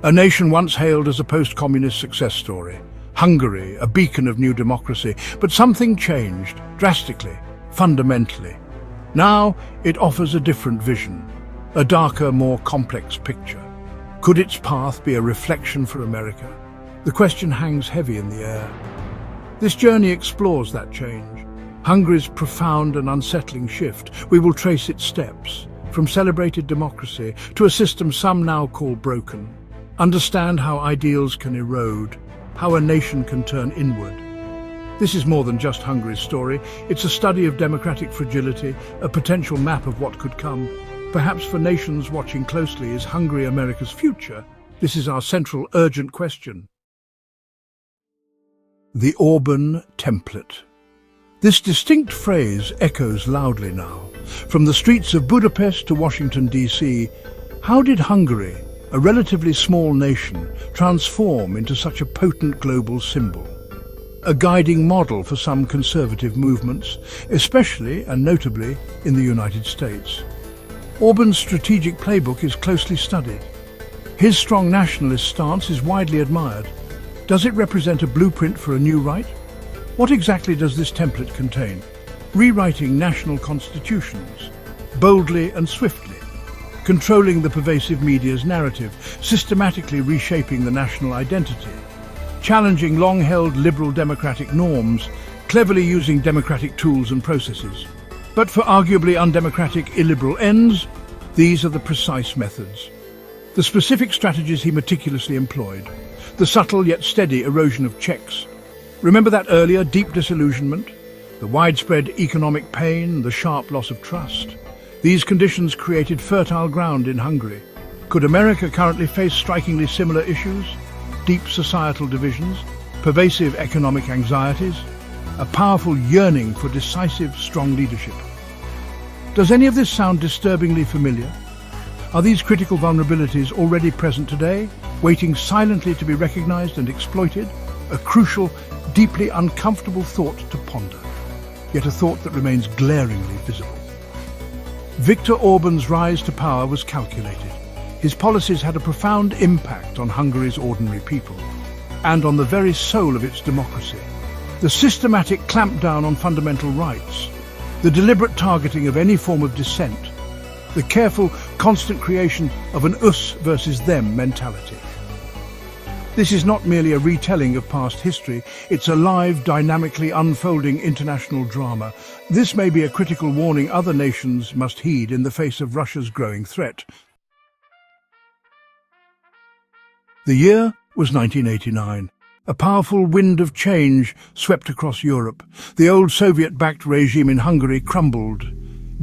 A nation once hailed as a post-communist success story. Hungary, a beacon of new democracy. But something changed, drastically, fundamentally. Now it offers a different vision, a darker, more complex picture. Could its path be a reflection for America? The question hangs heavy in the air. This journey explores that change. Hungary's profound and unsettling shift. We will trace its steps, from celebrated democracy to a system some now call broken. Understand how ideals can erode, how a nation can turn inward. This is more than just Hungary's story. It's a study of democratic fragility, a potential map of what could come. Perhaps for nations watching closely, is Hungary America's future? This is our central, urgent question. The Orbán Template. This distinct phrase echoes loudly now. From the streets of Budapest to Washington, D.C., how did Hungary, a relatively small nation, transform into such a potent global symbol? A guiding model for some conservative movements, especially and notably in the United States. Orbán's strategic playbook is closely studied. His strong nationalist stance is widely admired. Does it represent a blueprint for a new right? What exactly does this template contain? Rewriting national constitutions, boldly and swiftly, controlling the pervasive media's narrative, systematically reshaping the national identity, challenging long-held liberal democratic norms, cleverly using democratic tools and processes. But for arguably undemocratic illiberal ends, these are the precise methods. The specific strategies he meticulously employed, the subtle yet steady erosion of checks. Remember that earlier deep disillusionment? The widespread economic pain, the sharp loss of trust. These conditions created fertile ground in Hungary. Could America currently face strikingly similar issues? Deep societal divisions, pervasive economic anxieties, a powerful yearning for decisive, strong leadership. Does any of this sound disturbingly familiar? Are these critical vulnerabilities already present today, waiting silently to be recognized and exploited? A crucial, deeply uncomfortable thought to ponder, yet a thought that remains glaringly visible. Viktor Orbán's rise to power was calculated. His policies had a profound impact on Hungary's ordinary people and on the very soul of its democracy. The systematic clampdown on fundamental rights, the deliberate targeting of any form of dissent, the careful, constant creation of an us versus them mentality. This is not merely a retelling of past history, it's a live, dynamically unfolding international drama. This may be a critical warning other nations must heed in the face of Russia's growing threat. The year was 1989. A powerful wind of change swept across Europe. The old Soviet-backed regime in Hungary crumbled.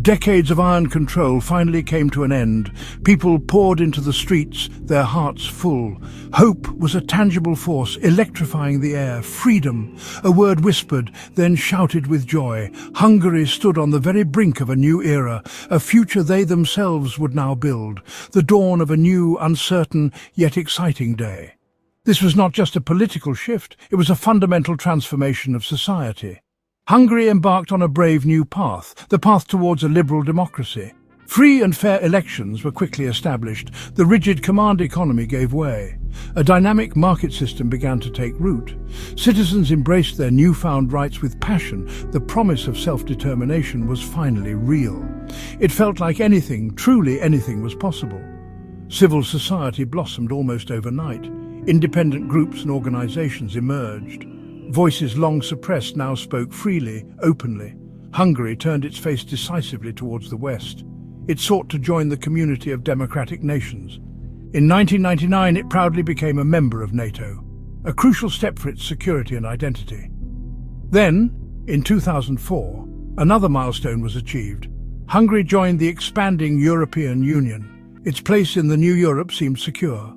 Decades of iron control finally came to an end. People poured into the streets, their hearts full. Hope was a tangible force, electrifying the air. Freedom, a word whispered, then shouted with joy. Hungary stood on the very brink of a new era, a future they themselves would now build. The dawn of a new, uncertain, yet exciting day. This was not just a political shift, it was a fundamental transformation of society. Hungary embarked on a brave new path, the path towards a liberal democracy. Free and fair elections were quickly established. The rigid command economy gave way. A dynamic market system began to take root. Citizens embraced their newfound rights with passion. The promise of self-determination was finally real. It felt like anything, truly anything, was possible. Civil society blossomed almost overnight. Independent groups and organizations emerged. Voices long suppressed now spoke freely, openly. Hungary turned its face decisively towards the West. It sought to join the community of democratic nations. In 1999, it proudly became a member of NATO, a crucial step for its security and identity. Then, in 2004, another milestone was achieved. Hungary joined the expanding European Union. Its place in the new Europe seemed secure.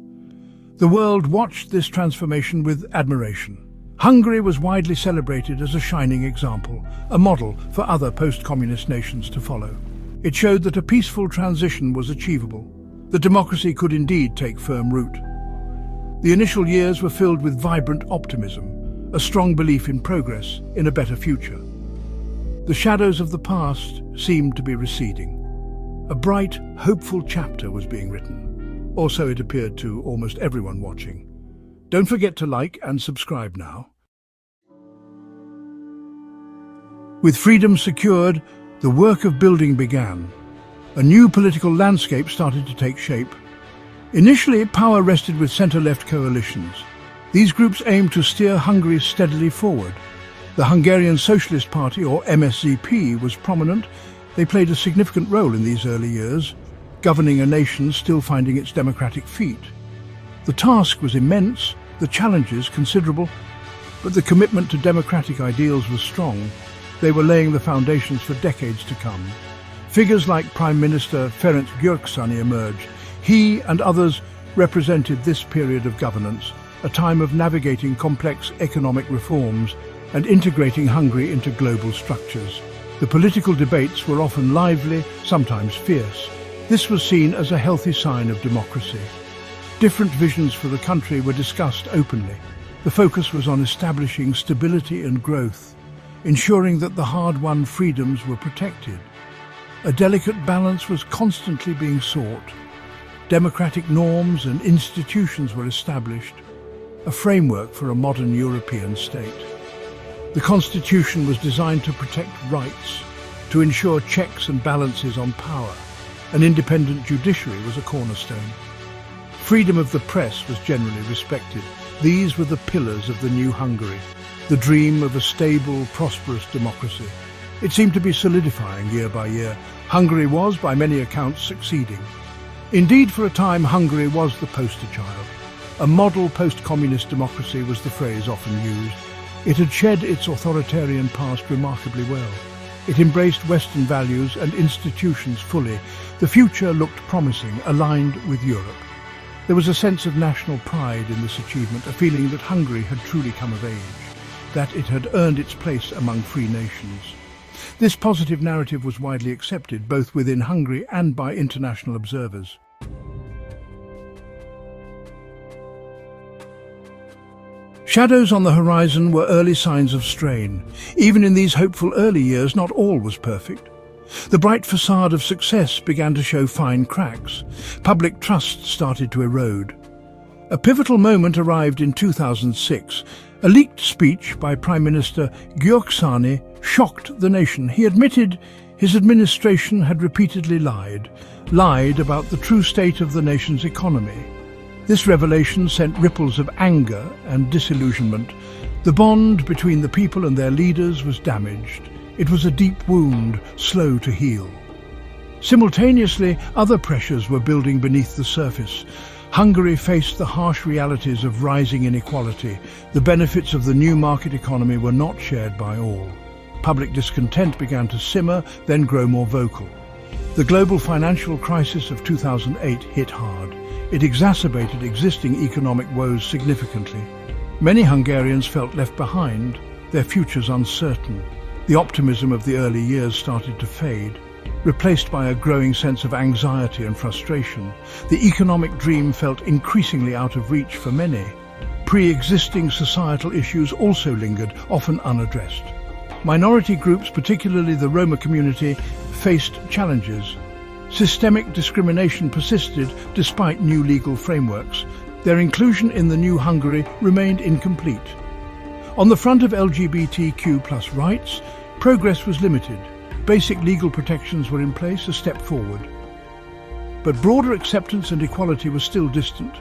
The world watched this transformation with admiration. Hungary was widely celebrated as a shining example, a model for other post-communist nations to follow. It showed that a peaceful transition was achievable. The democracy could indeed take firm root. The initial years were filled with vibrant optimism, a strong belief in progress, in a better future. The shadows of the past seemed to be receding. A bright, hopeful chapter was being written. Or so it appeared to almost everyone watching. Don't forget to like and subscribe now. With freedom secured, the work of building began. A new political landscape started to take shape. Initially, power rested with centre-left coalitions. These groups aimed to steer Hungary steadily forward. The Hungarian Socialist Party, or MSZP, was prominent. They played a significant role in these early years, governing a nation still finding its democratic feet. The task was immense, the challenges considerable, but the commitment to democratic ideals was strong. They were laying the foundations for decades to come. Figures like Prime Minister Ferenc Gyurcsány emerged. He and others represented this period of governance, a time of navigating complex economic reforms and integrating Hungary into global structures. The political debates were often lively, sometimes fierce. This was seen as a healthy sign of democracy. Different visions for the country were discussed openly. The focus was on establishing stability and growth, ensuring that the hard-won freedoms were protected. A delicate balance was constantly being sought. Democratic norms and institutions were established, a framework for a modern European state. The constitution was designed to protect rights, to ensure checks and balances on power. An independent judiciary was a cornerstone. Freedom of the press was generally respected. These were the pillars of the new Hungary, the dream of a stable, prosperous democracy. It seemed to be solidifying year by year. Hungary was, by many accounts, succeeding. Indeed, for a time, Hungary was the poster child. A model post-communist democracy was the phrase often used. It had shed its authoritarian past remarkably well. It embraced Western values and institutions fully. The future looked promising, aligned with Europe. There was a sense of national pride in this achievement, a feeling that Hungary had truly come of age, that it had earned its place among free nations. This positive narrative was widely accepted, both within Hungary and by international observers. Shadows on the horizon were early signs of strain. Even in these hopeful early years, not all was perfect. The bright facade of success began to show fine cracks. Public trust started to erode. A pivotal moment arrived in 2006. A leaked speech by Prime Minister Gyurcsány shocked the nation. He admitted his administration had repeatedly lied about the true state of the nation's economy. This revelation sent ripples of anger and disillusionment. The bond between the people and their leaders was damaged. It was a deep wound, slow to heal. Simultaneously, other pressures were building beneath the surface. Hungary faced the harsh realities of rising inequality. The benefits of the new market economy were not shared by all. Public discontent began to simmer, then grow more vocal. The global financial crisis of 2008 hit hard. It exacerbated existing economic woes significantly. Many Hungarians felt left behind, their futures uncertain. The optimism of the early years started to fade, replaced by a growing sense of anxiety and frustration. The economic dream felt increasingly out of reach for many. Pre-existing societal issues also lingered, often unaddressed. Minority groups, particularly the Roma community, faced challenges. Systemic discrimination persisted despite new legal frameworks. Their inclusion in the new Hungary remained incomplete. On the front of LGBTQ+ rights, progress was limited. Basic legal protections were in place, a step forward. But broader acceptance and equality was still distant.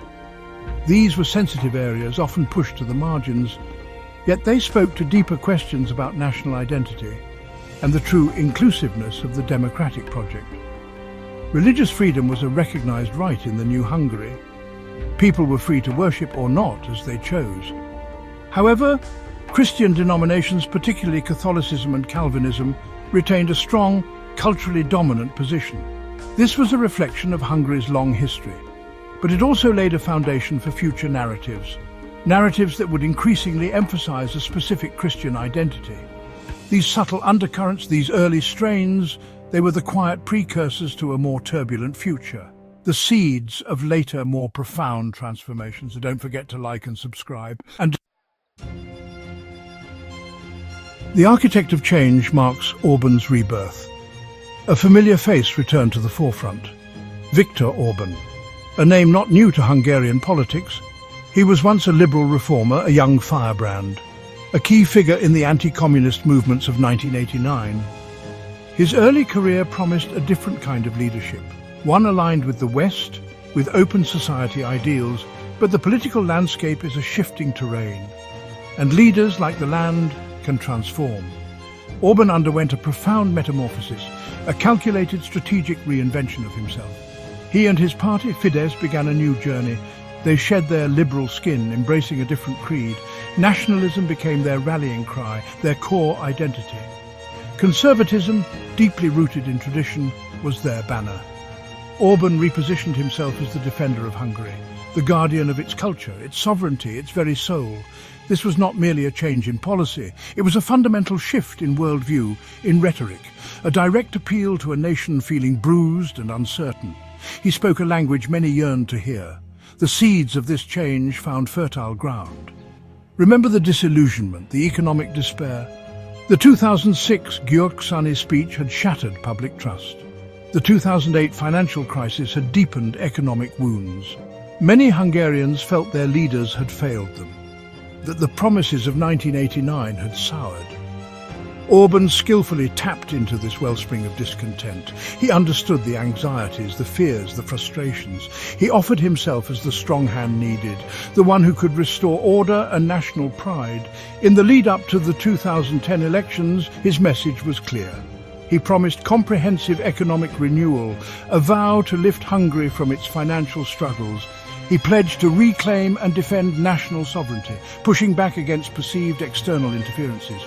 These were sensitive areas, often pushed to the margins, yet they spoke to deeper questions about national identity and the true inclusiveness of the democratic project. Religious freedom was a recognized right in the new Hungary. People were free to worship or not as they chose. However, Christian denominations, particularly Catholicism and Calvinism, retained a strong, culturally dominant position. This was a reflection of Hungary's long history, but it also laid a foundation for future narratives that would increasingly emphasize a specific Christian identity. These subtle undercurrents, these early strains, they were the quiet precursors to a more turbulent future, the seeds of later, more profound transformations. So don't forget to like and subscribe. And the architect of change marks Orbán's rebirth. A familiar face returned to the forefront: Viktor Orbán. A name not new to Hungarian politics, he was once a liberal reformer, a young firebrand, a key figure in the anti-communist movements of 1989. His early career promised a different kind of leadership, one aligned with the West, with open society ideals, but the political landscape is a shifting terrain, and leaders like the land can transform. Orbán underwent a profound metamorphosis, a calculated strategic reinvention of himself. He and his party, Fidesz, began a new journey. They shed their liberal skin, embracing a different creed. Nationalism became their rallying cry, their core identity. Conservatism, deeply rooted in tradition, was their banner. Orbán repositioned himself as the defender of Hungary, the guardian of its culture, its sovereignty, its very soul. This was not merely a change in policy, it was a fundamental shift in worldview, in rhetoric, a direct appeal to a nation feeling bruised and uncertain. He spoke a language many yearned to hear. The seeds of this change found fertile ground. Remember the disillusionment, the economic despair? The 2006 György speech had shattered public trust. The 2008 financial crisis had deepened economic wounds. Many Hungarians felt their leaders had failed them, that the promises of 1989 had soured. Orbán skillfully tapped into this wellspring of discontent. He understood the anxieties, the fears, the frustrations. He offered himself as the strong hand needed, the one who could restore order and national pride. In the lead-up to the 2010 elections, his message was clear. He promised comprehensive economic renewal, a vow to lift Hungary from its financial struggles. He pledged to reclaim and defend national sovereignty, pushing back against perceived external interferences.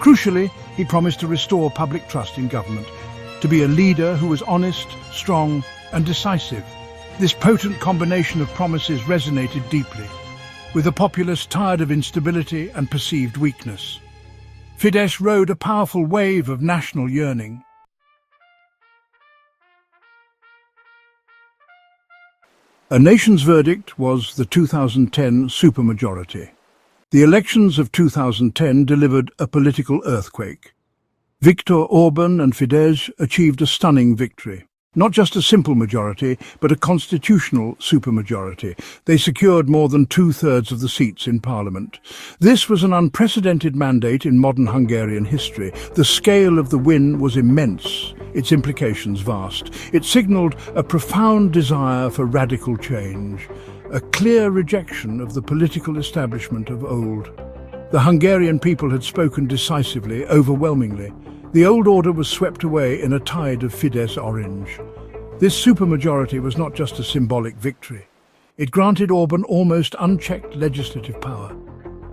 Crucially, he promised to restore public trust in government, to be a leader who was honest, strong, and decisive. This potent combination of promises resonated deeply, with a populace tired of instability and perceived weakness. Fidesz rode a powerful wave of national yearning. A nation's verdict was the 2010 supermajority. The elections of 2010 delivered a political earthquake. Viktor Orbán and Fidesz achieved a stunning victory. Not just a simple majority, but a constitutional supermajority. They secured more than 2/3 of the seats in parliament. This was an unprecedented mandate in modern Hungarian history. The scale of the win was immense, its implications vast. It signalled a profound desire for radical change, a clear rejection of the political establishment of old. The Hungarian people had spoken decisively, overwhelmingly. The old order was swept away in a tide of Fidesz orange. This supermajority was not just a symbolic victory. It granted Orbán almost unchecked legislative power.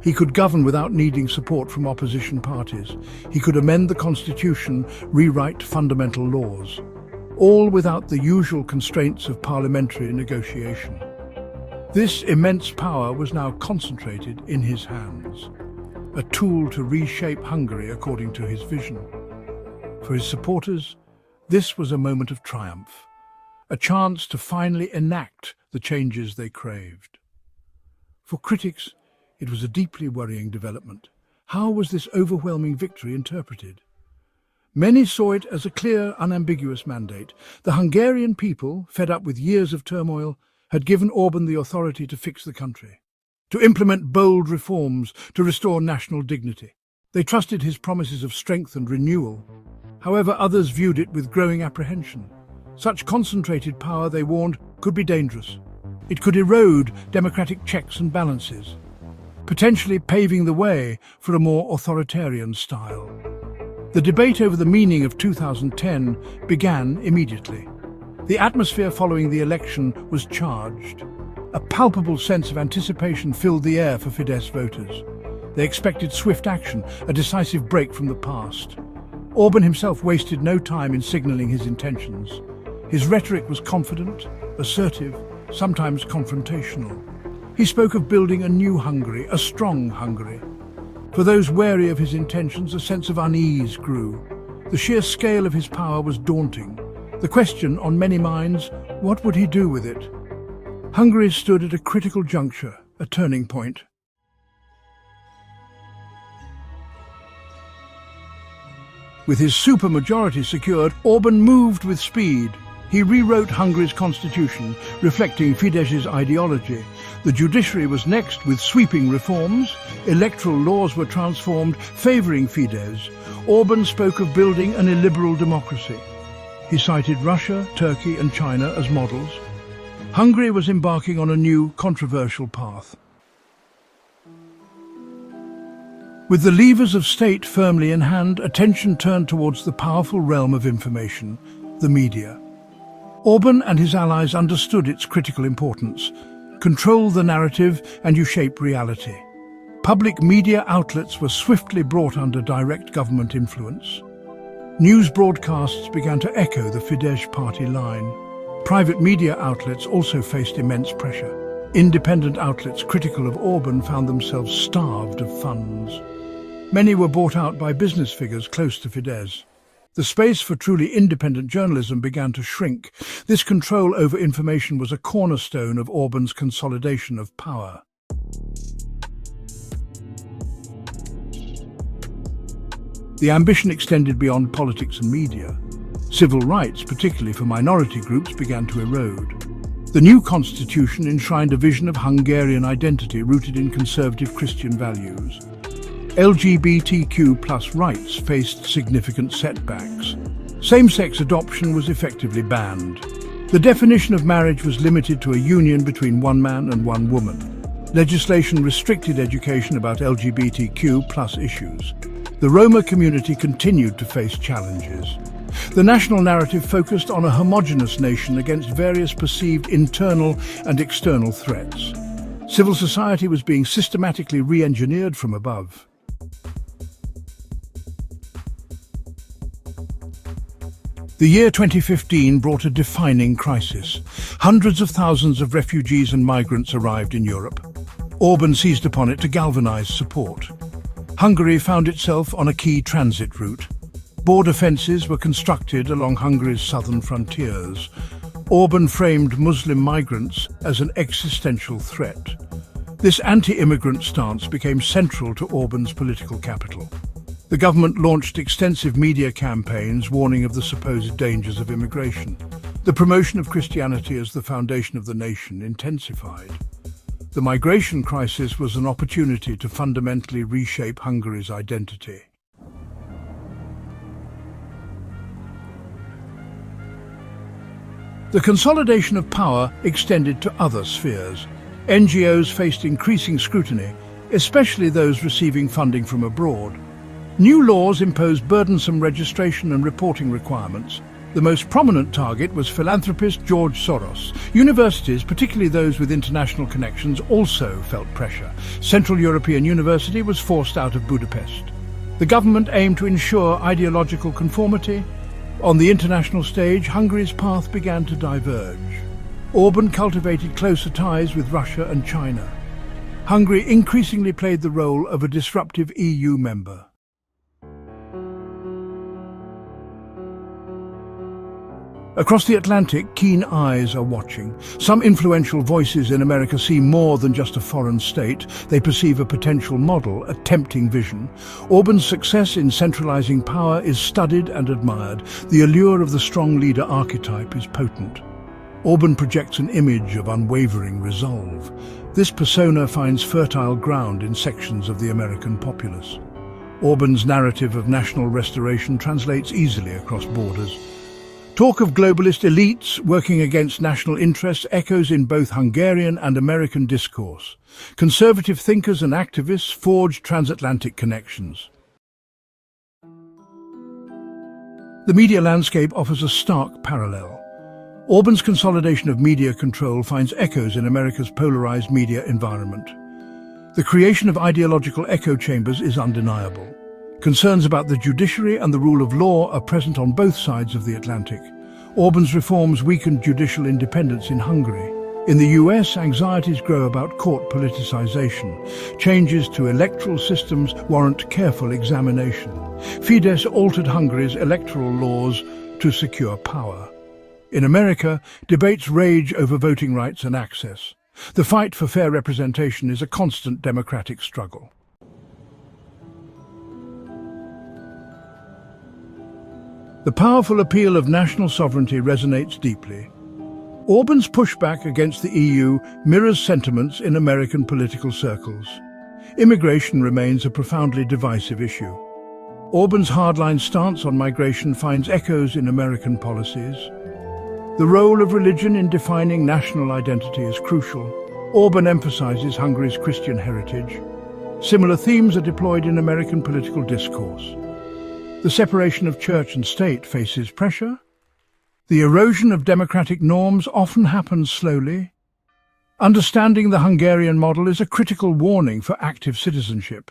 He could govern without needing support from opposition parties. He could amend the constitution, rewrite fundamental laws, all without the usual constraints of parliamentary negotiation. This immense power was now concentrated in his hands, a tool to reshape Hungary according to his vision. For his supporters, this was a moment of triumph, a chance to finally enact the changes they craved. For critics, it was a deeply worrying development. How was this overwhelming victory interpreted? Many saw it as a clear, unambiguous mandate. The Hungarian people, fed up with years of turmoil, had given Orbán the authority to fix the country, to implement bold reforms, to restore national dignity. They trusted his promises of strength and renewal. However, others viewed it with growing apprehension. Such concentrated power, they warned, could be dangerous. It could erode democratic checks and balances, potentially paving the way for a more authoritarian style. The debate over the meaning of 2010 began immediately. The atmosphere following the election was charged. A palpable sense of anticipation filled the air for Fidesz voters. They expected swift action, a decisive break from the past. Orbán himself wasted no time in signalling his intentions. His rhetoric was confident, assertive, sometimes confrontational. He spoke of building a new Hungary, a strong Hungary. For those wary of his intentions, a sense of unease grew. The sheer scale of his power was daunting. The question on many minds, what would he do with it? Hungary stood at a critical juncture, a turning point. With his supermajority secured, Orbán moved with speed. He rewrote Hungary's constitution, reflecting Fidesz's ideology. The judiciary was next with sweeping reforms. Electoral laws were transformed, favouring Fidesz. Orbán spoke of building an illiberal democracy. He cited Russia, Turkey and China as models. Hungary was embarking on a new, controversial path. With the levers of state firmly in hand, attention turned towards the powerful realm of information, the media. Orbán and his allies understood its critical importance. Control the narrative and you shape reality. Public media outlets were swiftly brought under direct government influence. News broadcasts began to echo the Fidesz party line. Private media outlets also faced immense pressure. Independent outlets critical of Orbán found themselves starved of funds. Many were bought out by business figures close to Fidesz. The space for truly independent journalism began to shrink. This control over information was a cornerstone of Orbán's consolidation of power. The ambition extended beyond politics and media. Civil rights, particularly for minority groups, began to erode. The new constitution enshrined a vision of Hungarian identity rooted in conservative Christian values. LGBTQ+ rights faced significant setbacks. Same-sex adoption was effectively banned. The definition of marriage was limited to a union between one man and one woman. Legislation restricted education about LGBTQ+ issues. The Roma community continued to face challenges. The national narrative focused on a homogeneous nation against various perceived internal and external threats. Civil society was being systematically re-engineered from above. The year 2015 brought a defining crisis. Hundreds of thousands of refugees and migrants arrived in Europe. Orbán seized upon it to galvanize support. Hungary found itself on a key transit route. Border fences were constructed along Hungary's southern frontiers. Orbán framed Muslim migrants as an existential threat. This anti-immigrant stance became central to Orbán's political capital. The government launched extensive media campaigns warning of the supposed dangers of immigration. The promotion of Christianity as the foundation of the nation intensified. The migration crisis was an opportunity to fundamentally reshape Hungary's identity. The consolidation of power extended to other spheres. NGOs faced increasing scrutiny, especially those receiving funding from abroad. New laws imposed burdensome registration and reporting requirements. The most prominent target was philanthropist George Soros. Universities, particularly those with international connections, also felt pressure. Central European University was forced out of Budapest. The government aimed to ensure ideological conformity. On the international stage, Hungary's path began to diverge. Orbán cultivated closer ties with Russia and China. Hungary increasingly played the role of a disruptive EU member. Across the Atlantic, keen eyes are watching. Some influential voices in America see more than just a foreign state. They perceive a potential model, a tempting vision. Orbán's success in centralizing power is studied and admired. The allure of the strong leader archetype is potent. Orbán projects an image of unwavering resolve. This persona finds fertile ground in sections of the American populace. Orbán's narrative of national restoration translates easily across borders. Talk of globalist elites working against national interests echoes in both Hungarian and American discourse. Conservative thinkers and activists forge transatlantic connections. The media landscape offers a stark parallel. Orbán's consolidation of media control finds echoes in America's polarized media environment. The creation of ideological echo chambers is undeniable. Concerns about the judiciary and the rule of law are present on both sides of the Atlantic. Orbán's reforms weakened judicial independence in Hungary. In the US, anxieties grow about court politicization. Changes to electoral systems warrant careful examination. Fidesz altered Hungary's electoral laws to secure power. In America, debates rage over voting rights and access. The fight for fair representation is a constant democratic struggle. The powerful appeal of national sovereignty resonates deeply. Orbán's pushback against the EU mirrors sentiments in American political circles. Immigration remains a profoundly divisive issue. Orbán's hardline stance on migration finds echoes in American policies. The role of religion in defining national identity is crucial. Orbán emphasizes Hungary's Christian heritage. Similar themes are deployed in American political discourse. The separation of church and state faces pressure. The erosion of democratic norms often happens slowly. Understanding the Hungarian model is a critical warning for active citizenship.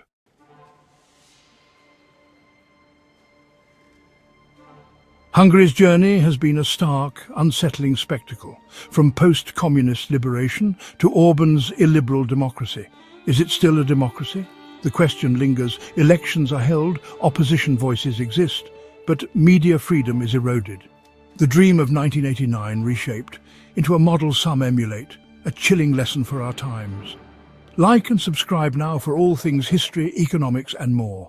Hungary's journey has been a stark, unsettling spectacle, from post-communist liberation to Orbán's illiberal democracy. Is it still a democracy? The question lingers. Elections are held, opposition voices exist, but media freedom is eroded. The dream of 1989 reshaped into a model some emulate, a chilling lesson for our times. Like and subscribe now for all things history, economics and more.